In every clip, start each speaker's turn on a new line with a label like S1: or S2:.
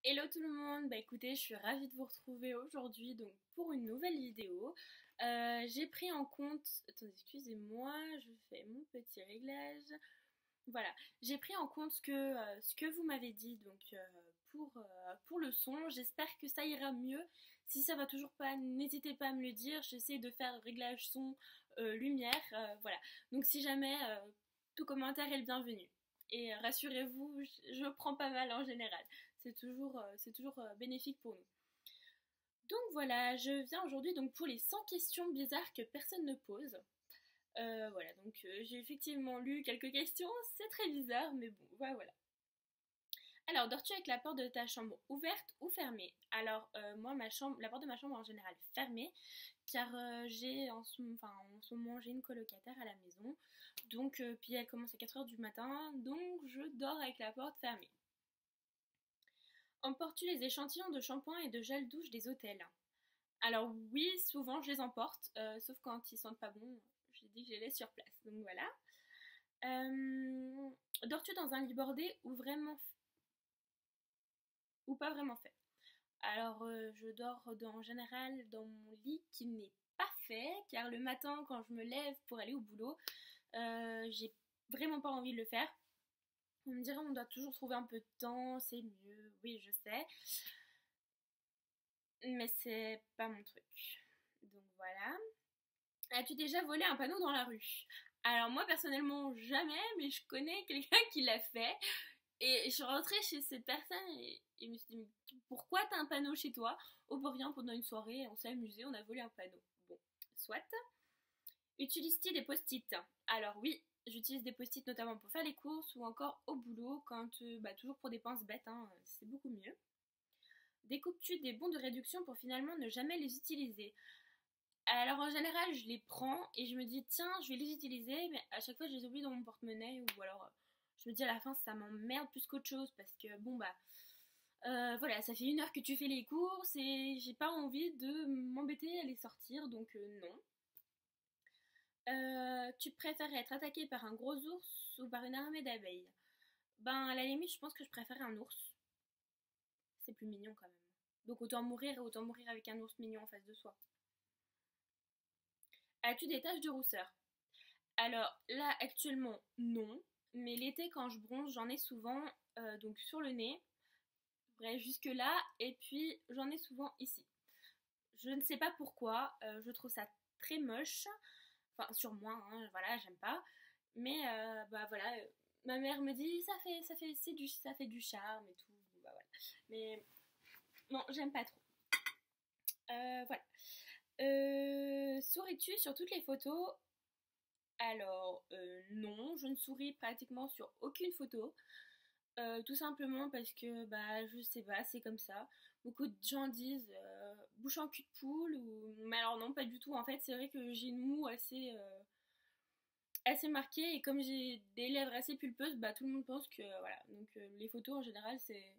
S1: Hello tout le monde, bah écoutez, je suis ravie de vous retrouver aujourd'hui donc pour une nouvelle vidéo. J'ai pris en compte, attendez, excusez-moi, je fais mon petit réglage. Voilà, j'ai pris en compte ce que vous m'avez dit donc pour le son. J'espère que ça ira mieux. Si ça va toujours pas, n'hésitez pas à me le dire. J'essaie de faire réglage son, lumière, voilà. Donc si jamais, tout commentaire est le bienvenu. Et rassurez-vous, je prends pas mal en général. C'est toujours bénéfique pour nous. Donc voilà, je viens aujourd'hui donc pour les 100 questions bizarres que personne ne pose. Voilà, donc j'ai effectivement lu quelques questions, c'est très bizarre, mais bon, voilà. Alors, dors-tu avec la porte de ta chambre ouverte ou fermée? Alors, moi, la porte de ma chambre en général fermée, car en ce moment, j'ai une colocataire à la maison, donc, puis elle commence à 4 heures du matin, donc je dors avec la porte fermée. Emportes-tu les échantillons de shampoing et de gel douche des hôtels? Alors oui, souvent je les emporte, sauf quand ils sentent pas bon, je dis que je les laisse sur place, donc voilà. Dors-tu dans un lit bordé ou pas vraiment fait? Alors je dors en général dans mon lit qui n'est pas fait, car le matin quand je me lève pour aller au boulot, j'ai vraiment pas envie de le faire. On me dirait on doit toujours trouver un peu de temps, c'est mieux, oui je sais, mais c'est pas mon truc. Donc voilà. As-tu déjà volé un panneau dans la rue? Alors moi personnellement jamais, mais je connais quelqu'un qui l'a fait. Et je suis rentrée chez cette personne et je me suis dit, mais pourquoi t'as un panneau chez toi? Oh, pour rien, pendant une soirée, on s'est amusé, on a volé un panneau. Bon, soit. Utilises-tu des post-it? Alors oui, j'utilise des post-it notamment pour faire les courses ou encore au boulot, toujours pour des pinces bêtes, hein, c'est beaucoup mieux. Découpes-tu des bons de réduction pour finalement ne jamais les utiliser? Alors en général, je les prends et je me dis tiens, je vais les utiliser, mais à chaque fois je les oublie dans mon porte-monnaie ou alors je me dis à la fin ça m'emmerde plus qu'autre chose parce que bon bah voilà, ça fait 1 heure que tu fais les courses et j'ai pas envie de m'embêter à les sortir donc non. Tu préfères être attaqué par un gros ours ou par une armée d'abeilles? Ben à la limite, je pense que je préfère un ours. C'est plus mignon quand même. Donc autant mourir avec un ours mignon en face de soi. As-tu des taches de rousseur? Alors là, actuellement, non. Mais l'été, quand je bronze, j'en ai souvent donc sur le nez, bref, jusque-là, et puis j'en ai souvent ici. Je ne sais pas pourquoi, je trouve ça très moche. Enfin, sur moi, hein, voilà, j'aime pas. Mais bah voilà, ma mère me dit ça fait du charme et tout. Bon, bah voilà. Mais non, j'aime pas trop. Voilà. Souris-tu sur toutes les photos? Alors, non, je ne souris pratiquement sur aucune photo. Tout simplement parce que, bah, je sais pas, c'est comme ça. Beaucoup de gens disent bouche en cul de poule, mais alors non, pas du tout. En fait, c'est vrai que j'ai une moue assez marquée et comme j'ai des lèvres assez pulpeuses, bah, tout le monde pense que, voilà. Donc, les photos en général, c'est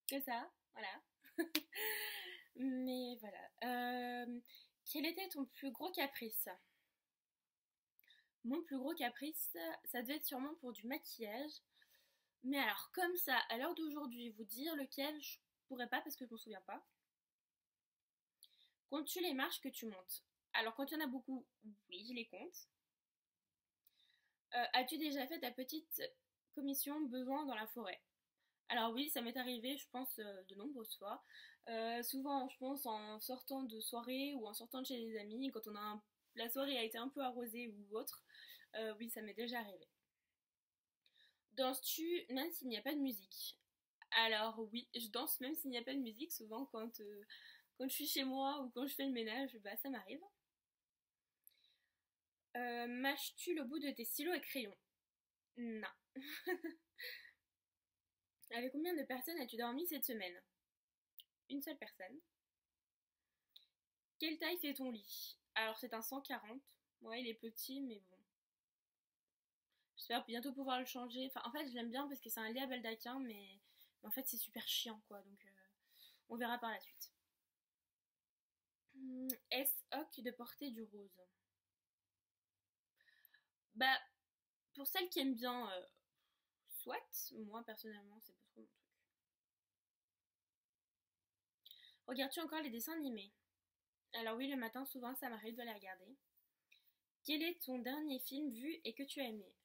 S1: que ça, voilà. Mais voilà. Quel était ton plus gros caprice? Mon plus gros caprice, ça devait être sûrement pour du maquillage. Mais alors, comme ça, à l'heure d'aujourd'hui, vous dire lequel, je pourrais pas parce que je m'en souviens pas. Comptes-tu les marches que tu montes? Alors, quand il y en a beaucoup, oui, je les compte. As-tu déjà fait ta petite commission besoin dans la forêt? Alors oui, ça m'est arrivé, je pense, de nombreuses fois. Souvent, je pense, en sortant de soirée ou en sortant de chez les amis, quand la soirée a été un peu arrosée ou autre. Oui, ça m'est déjà arrivé. Danses-tu même s'il n'y a pas de musique? Alors oui, je danse même s'il n'y a pas de musique, souvent quand je suis chez moi ou quand je fais le ménage, bah ça m'arrive. Mâches-tu le bout de tes stylos et crayons? Non. Avec combien de personnes as-tu dormi cette semaine? Une seule personne. Quelle taille fait ton lit? Alors c'est un 140. Ouais, il est petit, mais bon. J'espère bientôt pouvoir le changer. Enfin, en fait, je l'aime bien parce que c'est un lit à baldaquin, mais en fait, c'est super chiant, quoi. Donc, on verra par la suite. Est-ce ok de porter du rose? Bah, pour celles qui aiment bien, soit. Moi, personnellement, c'est pas trop mon truc. Regardes-tu encore les dessins animés? Alors oui, le matin, souvent, ça m'arrive de les regarder. Quel est ton dernier film vu et que tu as aimé?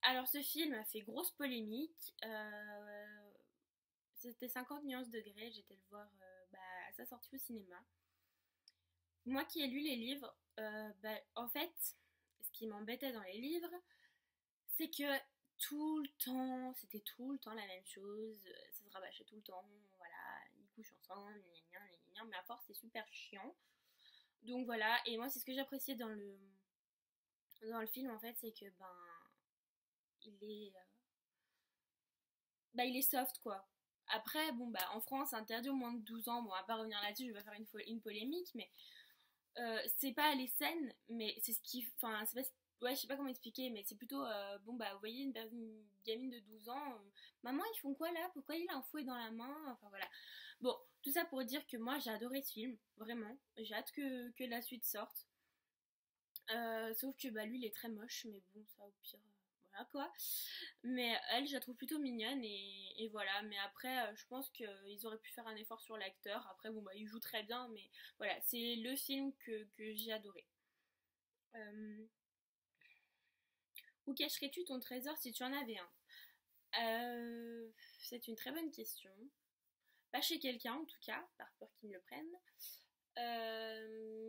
S1: Alors ce film a fait grosse polémique. C'était 50 nuances de Grey, j'étais le voir à sa sortie au cinéma. Moi qui ai lu les livres, en fait, ce qui m'embêtait dans les livres, c'est que c'était tout le temps la même chose, ça se rabâchait tout le temps, voilà, ils couchent ensemble, gna gna gna gna, mais à force c'est super chiant. Donc voilà, et moi c'est ce que j'appréciais dans le film en fait, c'est que il est il est soft quoi. Après bon en France c'est interdit au moins de 12 ans, bon on va pas revenir là-dessus, je vais pas faire une polémique, mais c'est pas les scènes, mais c'est ce qui. Enfin, c'est pas. Ouais, je sais pas comment expliquer, mais c'est plutôt. Vous voyez une gamine de 12 ans. Maman, ils font quoi là? Pourquoi il a un fouet dans la main? Enfin voilà. Bon, tout ça pour dire que moi j'ai adoré ce film, vraiment. J'ai hâte que la suite sorte. Sauf que lui il est très moche, mais bon, ça au pire. Voilà quoi. Mais elle, je la trouve plutôt mignonne et voilà. Mais après, je pense qu'ils auraient pu faire un effort sur l'acteur. Après, il joue très bien, mais voilà, c'est le film que j'ai adoré. Euh, Où cacherais-tu ton trésor si tu en avais un? C'est une très bonne question. Pas chez quelqu'un en tout cas, par peur qu'il me le prenne.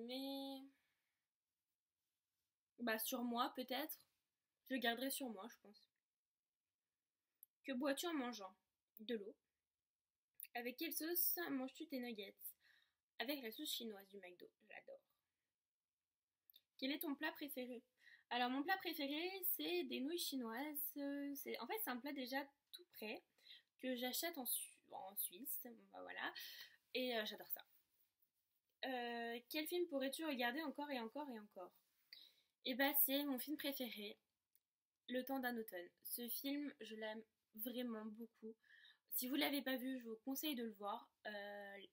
S1: Mais sur moi peut-être. Je le garderai sur moi, je pense. Que bois-tu en mangeant? De l'eau. Avec quelle sauce manges-tu tes nuggets? Avec la sauce chinoise du McDo, j'adore. Quel est ton plat préféré? Alors mon plat préféré c'est des nouilles chinoises. En fait c'est un plat déjà tout prêt que j'achète en Suisse. Voilà. Et j'adore ça. Quel film pourrais-tu regarder encore et encore et encore? Et c'est mon film préféré, Le temps d'un automne. Ce film, je l'aime vraiment beaucoup. Si vous ne l'avez pas vu, je vous conseille de le voir.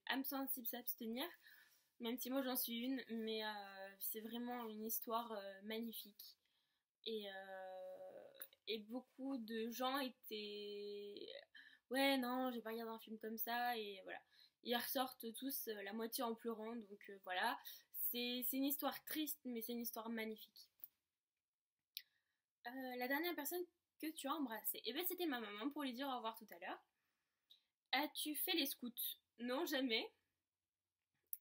S1: Âme sensible s'abstenir, même si moi j'en suis une, mais c'est vraiment une histoire magnifique. Et, beaucoup de gens étaient. Ouais, non, j'ai pas regardé un film comme ça, et voilà. Ils ressortent tous la moitié en pleurant, donc voilà. C'est une histoire triste, mais c'est une histoire magnifique. La dernière personne que tu as embrassée, et c'était ma maman pour lui dire au revoir tout à l'heure. As-tu fait les scouts? Non, jamais.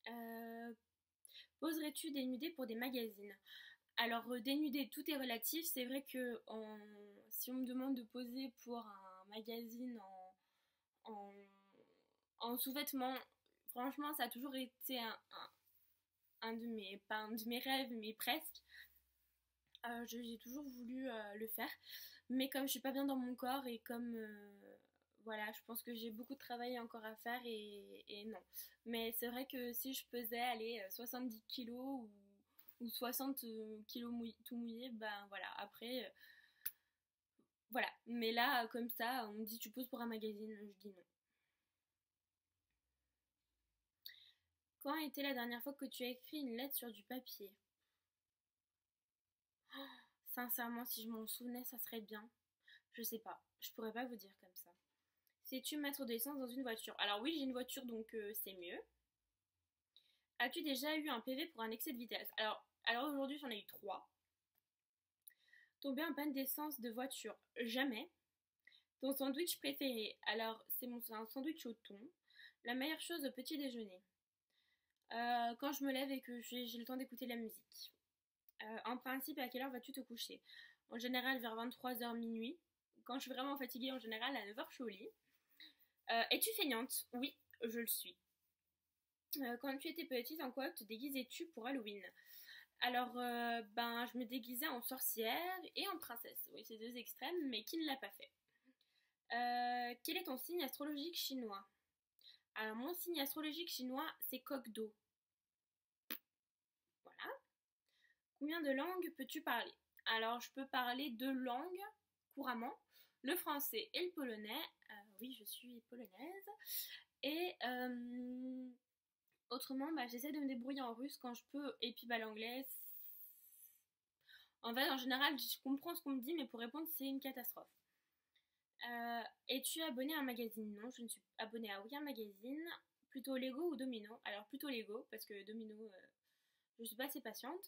S1: Euh, Poserais-tu dénudé pour des magazines? Alors, dénudé, tout est relatif. C'est vrai que si on me demande de poser pour un magazine en, en sous-vêtements, franchement, ça a toujours été un de mes, pas un de mes rêves, mais presque. J'ai toujours voulu le faire. Mais comme je suis pas bien dans mon corps et comme voilà, je pense que j'ai beaucoup de travail encore à faire et non. Mais c'est vrai que si je pesais aller 70 kilos ou 60 kilos tout mouillé, voilà. Après, voilà. Mais là, comme ça, on me dit tu poses pour un magazine, je dis non. Quand a été la dernière fois que tu as écrit une lettre sur du papier? Sincèrement, si je m'en souvenais, ça serait bien. Je sais pas. Je pourrais pas vous dire comme ça. Sais-tu mettre de l'essence dans une voiture? Alors oui, j'ai une voiture, donc c'est mieux. As-tu déjà eu un PV pour un excès de vitesse? Alors aujourd'hui, j'en ai eu 3. Tomber en panne d'essence de voiture? Jamais. Ton sandwich préféré? Alors, c'est un sandwich au thon. La meilleure chose au petit déjeuner? Quand je me lève et que j'ai le temps d'écouter la musique. En principe, à quelle heure vas-tu te coucher? En général, vers 23h minuit. Quand je suis vraiment fatiguée, en général, à 9h, je suis au lit. Es-tu feignante? Oui, je le suis. Quand tu étais petite, en quoi te déguisais-tu pour Halloween? Alors, je me déguisais en sorcière et en princesse. Oui, c'est deux extrêmes, mais qui ne l'a pas fait? Quel est ton signe astrologique chinois? Alors, mon signe astrologique chinois, c'est coq d'eau. Voilà. Combien de langues peux-tu parler? Alors, je peux parler 2 langues couramment, le français et le polonais. Oui, je suis polonaise. Et autrement, j'essaie de me débrouiller en russe quand je peux. Et puis l'anglais, en fait, en général, je comprends ce qu'on me dit, mais pour répondre, c'est une catastrophe. Es-tu abonné à un magazine? Non, je ne suis abonnée à aucun magazine. Plutôt Lego ou Domino? Alors plutôt Lego, parce que Domino, je suis pas assez patiente.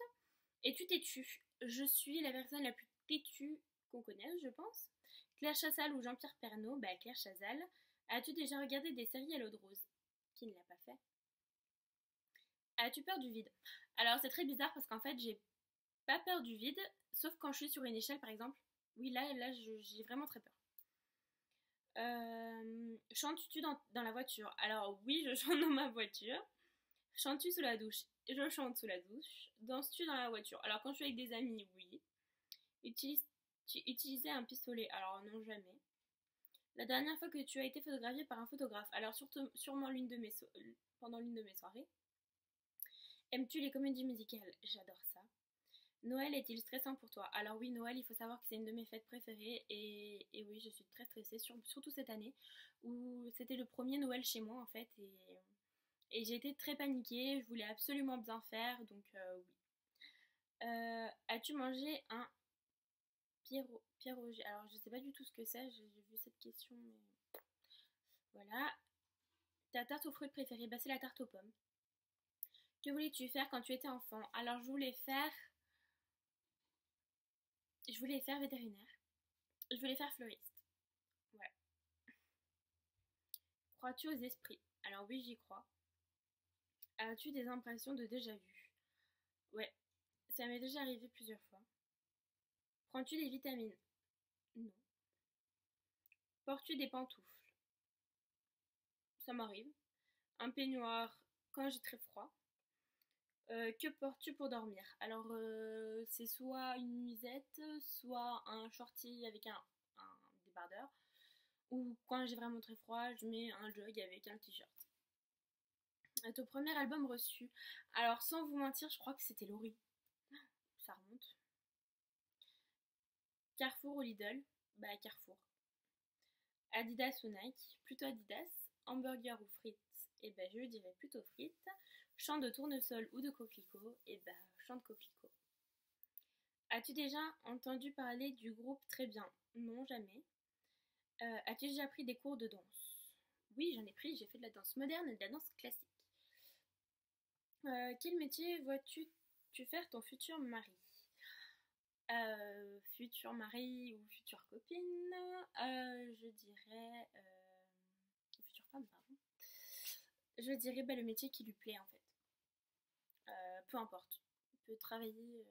S1: Es-tu têtu? Je suis la personne la plus têtue qu'on connaisse, je pense. Claire Chazal ou Jean-Pierre Pernaut? Bah Claire Chazal. As-tu déjà regardé des séries à l'eau de rose? Qui ne l'a pas fait? As-tu peur du vide? Alors c'est très bizarre parce qu'en fait j'ai pas peur du vide, sauf quand je suis sur une échelle par exemple. Oui là j'ai vraiment très peur. Chantes-tu dans la voiture? Alors oui, je chante dans ma voiture. Chantes-tu sous la douche? Je chante sous la douche. Danses-tu dans la voiture? Alors quand je suis avec des amis, oui. Tu utilisais un pistolet? Alors non, jamais. La dernière fois que tu as été photographié par un photographe? Alors surtout, sûrement pendant l'une de mes soirées. Aimes-tu les comédies musicales? J'adore ça. Noël est-il stressant pour toi? Alors oui, Noël, il faut savoir que c'est une de mes fêtes préférées et oui, je suis très stressée, surtout cette année où c'était le premier Noël chez moi en fait et j'ai été très paniquée, je voulais absolument bien faire, donc oui. As-tu mangé un pierogi? Alors je sais pas du tout ce que c'est, j'ai vu cette question, mais voilà. Ta tarte aux fruits préférée? Bah c'est la tarte aux pommes. Que voulais-tu faire quand tu étais enfant? Alors je voulais faire vétérinaire. Je voulais faire fleuriste. Ouais. Crois-tu aux esprits? Alors oui, j'y crois. As-tu des impressions de déjà-vu? Ouais, ça m'est déjà arrivé plusieurs fois. Prends-tu des vitamines? Non. Portes-tu des pantoufles? Ça m'arrive. Un peignoir quand j'ai très froid. Que portes-tu pour dormir? Alors, c'est soit une nuisette, soit un shorty avec un débardeur. Ou quand j'ai vraiment très froid, je mets un jog avec un t-shirt. Ton premier album reçu? Alors, sans vous mentir, je crois que c'était Laurie. Ça remonte. Carrefour ou Lidl? Bah Carrefour. Adidas ou Nike? Plutôt Adidas. Hamburger ou frites? Eh ben je dirais plutôt frites. Champ de tournesol ou de coquelicot? Eh ben champ de coquelicot. As-tu déjà entendu parler du groupe Très Bien? Non, jamais. As-tu déjà pris des cours de danse? Oui, j'en ai pris, j'ai fait de la danse moderne et de la danse classique. Quel métier vois-tu faire ton futur mari? Futur mari ou future copine, je dirais future femme, pardon. Je dirais bah, le métier qui lui plaît en fait. Peu importe. Il peut travailler.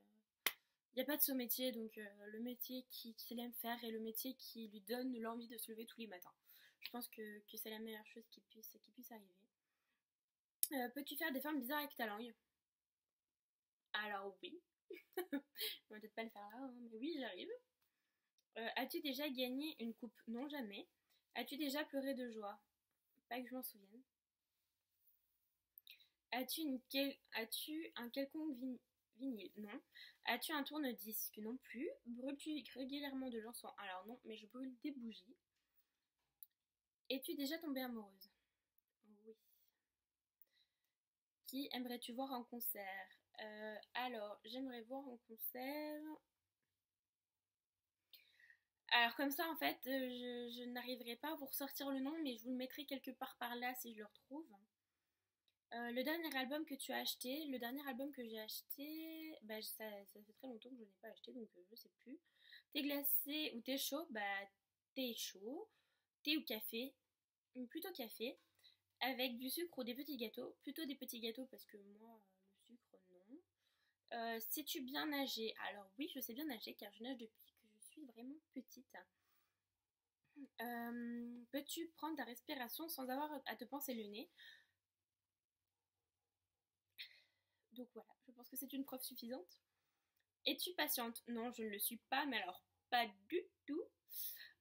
S1: Il n'y a pas de sous-métier, donc le métier qu'il aime faire et le métier qui lui donne l'envie de se lever tous les matins. Je pense que c'est la meilleure chose qui puisse arriver. Peux-tu faire des formes bizarres avec ta langue? Alors oui. On va peut-être pas le faire là, hein, mais oui, j'arrive. As-tu déjà gagné une coupe? Non, jamais. As-tu déjà pleuré de joie? Pas que je m'en souvienne. As-tu un quelconque vinyle? Non. As-tu un tourne-disque? Non plus. Brûles-tu régulièrement de l'encens? Alors non, mais je brûle des bougies. Es-tu déjà tombée amoureuse? Oui. Qui aimerais-tu voir en concert? Alors, j'aimerais voir en concert. Alors comme ça, en fait, je n'arriverai pas à vous ressortir le nom, mais je vous le mettrai quelque part par là si je le retrouve. Le dernier album que tu as acheté, le dernier album que j'ai acheté, bah, ça fait très longtemps que je n'ai pas acheté, donc je sais plus. Thé glacé ou thé chaud? Bah, thé chaud. Thé ou café? Plutôt café. Avec du sucre ou des petits gâteaux? Plutôt des petits gâteaux parce que moi, le sucre, non. Sais-tu bien nager? Alors oui, je sais bien nager car je nage depuis que je suis vraiment petite. Peux-tu prendre ta respiration sans avoir à te pincer le nez? Donc voilà, je pense que c'est une preuve suffisante. Es-tu patiente? Non, je ne le suis pas, mais alors pas du tout.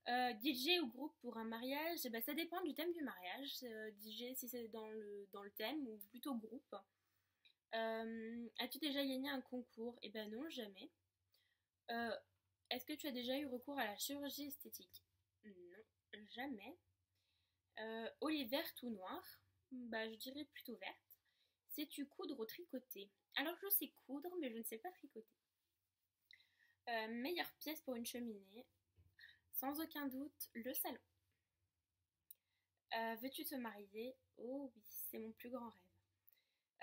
S1: DJ ou groupe pour un mariage? Eh ben, ça dépend du thème du mariage. DJ si c'est dans le thème ou plutôt groupe. As-tu déjà gagné un concours? Eh ben non, jamais. Euh, Est-ce que tu as déjà eu recours à la chirurgie esthétique? Non, jamais. Olive verte ou noire? Bah, je dirais plutôt verte. Sais-tu coudre ou tricoter? Alors, je sais coudre, mais je ne sais pas tricoter. Meilleure pièce pour une cheminée? Sans aucun doute, le salon. Veux-tu te marier? Oh oui, c'est mon plus grand rêve.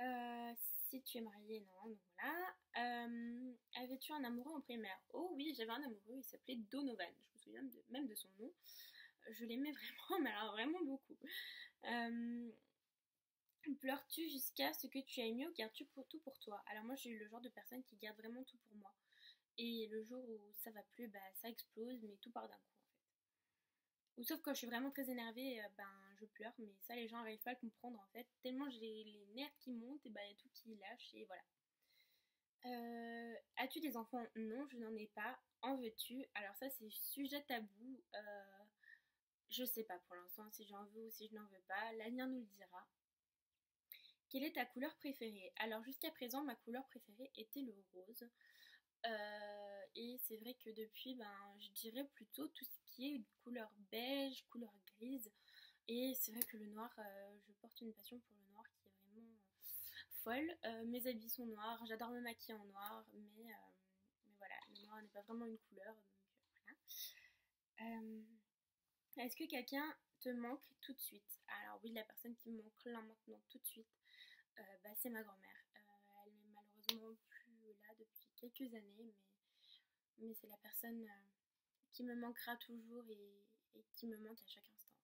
S1: Euh, Si tu es marié, non, donc voilà. Avais-tu un amoureux en primaire? Oh oui, j'avais un amoureux, il s'appelait Donovan. Je me souviens même de son nom. Je l'aimais vraiment, mais alors vraiment beaucoup. Euh, Pleures-tu jusqu'à ce que tu ailles mieux ou gardes-tu tout pour toi? Alors moi, je suis le genre de personne qui garde vraiment tout pour moi. Et le jour où ça va plus, bah ça explose, mais tout part d'un coup en fait. Ou sauf quand je suis vraiment très énervée, ben je pleure, mais ça les gens n'arrivent pas à le comprendre en fait. Tellement j'ai les nerfs qui montent, et ben y a tout qui lâche et voilà. As-tu des enfants? Non, je n'en ai pas. En veux-tu? Alors ça c'est sujet tabou. Je sais pas pour l'instant si j'en veux ou si je n'en veux pas. L'avenir nous le dira. Quelle est ta couleur préférée? Alors jusqu'à présent ma couleur préférée était le rose. Et c'est vrai que depuis, ben, je dirais plutôt tout ce qui est couleur beige, couleur grise. Et c'est vrai que le noir, je porte une passion pour le noir qui est vraiment folle. Mes habits sont noirs, j'adore me maquiller en noir, mais voilà, le noir n'est pas vraiment une couleur, donc voilà. Est-ce que quelqu'un te manque tout de suite? Alors oui, la personne qui me manque là maintenant tout de suite, bah, c'est ma grand-mère. Elle n'est malheureusement plus là depuis quelques années, mais c'est la personne qui me manquera toujours et qui me manque à chaque instant.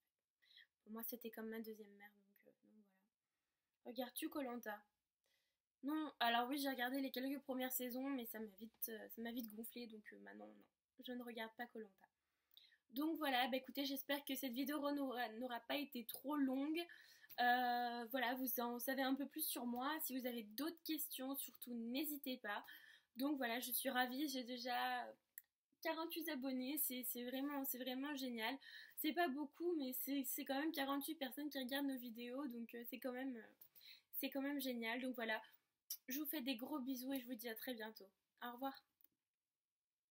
S1: Pour moi, c'était comme ma deuxième mère, donc voilà. Regardes-tu koh? Non, alors oui, j'ai regardé les quelques premières saisons, mais ça m'a vite gonflé, donc maintenant, non, je ne regarde pas koh. Donc voilà, bah écoutez, j'espère que cette vidéo n'aura pas été trop longue. Voilà, vous en savez un peu plus sur moi. Si vous avez d'autres questions, surtout n'hésitez pas. Donc voilà, je suis ravie, j'ai déjà 48 abonnés, c'est vraiment génial. C'est pas beaucoup, mais c'est quand même 48 personnes qui regardent nos vidéos, donc c'est quand même génial. Donc voilà, je vous fais des gros bisous et je vous dis à très bientôt. Au revoir.